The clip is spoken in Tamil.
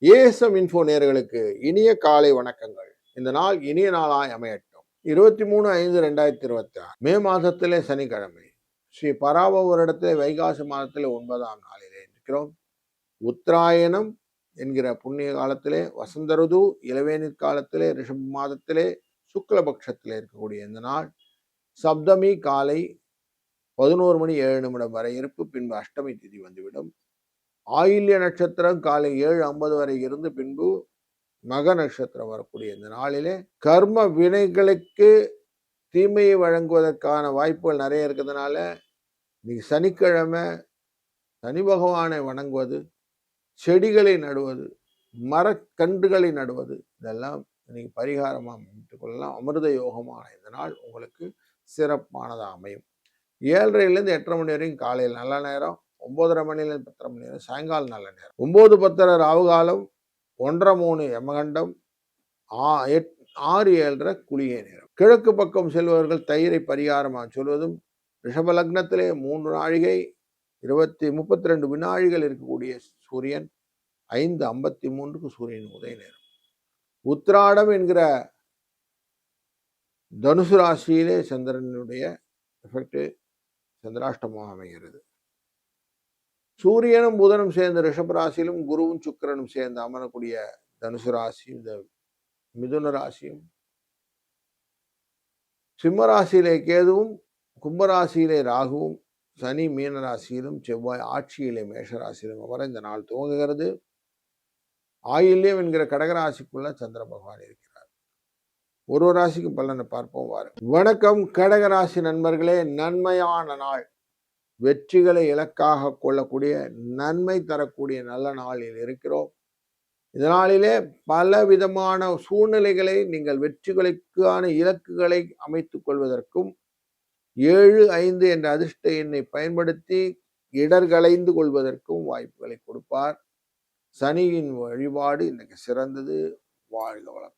ஏஎஸ்எம் இன்ஃபோ நேயர்களுக்கு இனிய காலை வணக்கங்கள். இந்த நாள் இனிய நாளாய் அமையட்டும். 23/5/2026 மே மாதத்திலே சனிக்கிழமை, ஸ்ரீ பராபவ வருடத்திலே வைகாசி மாதத்திலே 9ஆம் நாளிலே இருக்கிறோம். உத்தராயணம் என்கிற புண்ணிய காலத்திலே, வசந்த ருது இளவேனிற் காலத்திலே, ரிஷப மாதத்திலே சுக்லபக்ஷத்திலே இருக்கக்கூடிய இந்த நாள் சப்தமி காலை 11:07 வரை இருப்பு. பின்பு அஷ்டமி திதி வந்துவிடும். ஆயில்ய நட்சத்திரம் காலை 7:50 வரை இருந்து பின்பு மக நட்சத்திரம் வரக்கூடிய இந்த நாளிலே கர்ம வினைகளுக்கு தீமையை வழங்குவதற்கான வாய்ப்புகள் நிறைய இருக்கிறதுனால இன்னைக்கு சனிக்கிழமை சனி பகவானை வணங்குவது, செடிகளை நடுவது, மரக்கன்றுகளை நடுவது, இதெல்லாம் இன்னைக்கு பரிகாரமாக அமைத்துக் கொள்ளலாம். அமிர்த யோகமான இந்த நாள் உங்களுக்கு சிறப்பானதாக அமையும். 7:30 8:30 மணி வரைக்கும் காலையில் நல்ல நேரம், 9:30 மணிலேருந்து 10:30 மணி நேரம் சாயங்காலம் நல்ல நேரம், 9:10 ராவுகாலம், 1:30 யமகண்டம், 6:07 குளிகை நேரம். கிழக்கு பக்கம் செல்பவர்கள் தயிரை பரிகாரமாக சொல்வதும், ரிஷப லக்னத்திலே 3 நாழிகை 32 வினாழிகள் இருக்கக்கூடிய சூரியன் 5:53 சூரியன் உதய நேரம். உத்திராடம் என்கிற தனுசு ராசியிலே சந்திரனுடைய எஃபெக்ட் சந்திராஷ்டமாக அமைகிறது. சூரியனும் புதனும் சேர்ந்த ரிஷப ராசியிலும் குருவும் சுக்கிரனும் சேர்ந்து அமரக்கூடிய தனுசு ராசியும் இந்த மிதுன ராசியும், சிம்ம ராசியிலே கேதுவும், கும்பராசியிலே ராகுவும், சனி மீன ராசியிலும், செவ்வாய் ஆட்சியிலே மேஷராசியிலும் அமர இந்த நாள் துவங்குகிறது. ஆயில்யம் என்கிற கடகராசிக்குள்ள சந்திர பகவான் இருக்கிறார். ஒரு ராசிக்கு பலனை பார்ப்போம் வாருங்கள். வணக்கம் கடகராசி நண்பர்களே. நன்மையான நாள், வெற்றிகளை இலக்காக கொள்ளக்கூடிய, நன்மை தரக்கூடிய நல்ல நாளில் இருக்கிறோம். இதனாலே பல விதமான சூழ்நிலைகளை நீங்கள் வெற்றிகளுக்கான இலக்குகளை அமைத்துக் கொள்வதற்கும் 7-5 என்ற அதிர்ஷ்ட எண்ணை பயன்படுத்தி இடர்களைந்து கொள்வதற்கும் வாய்ப்புகளை கொடுப்பார். சனியின் வழிபாடு இன்னைக்கு சிறந்தது. வாழ்க வளம்.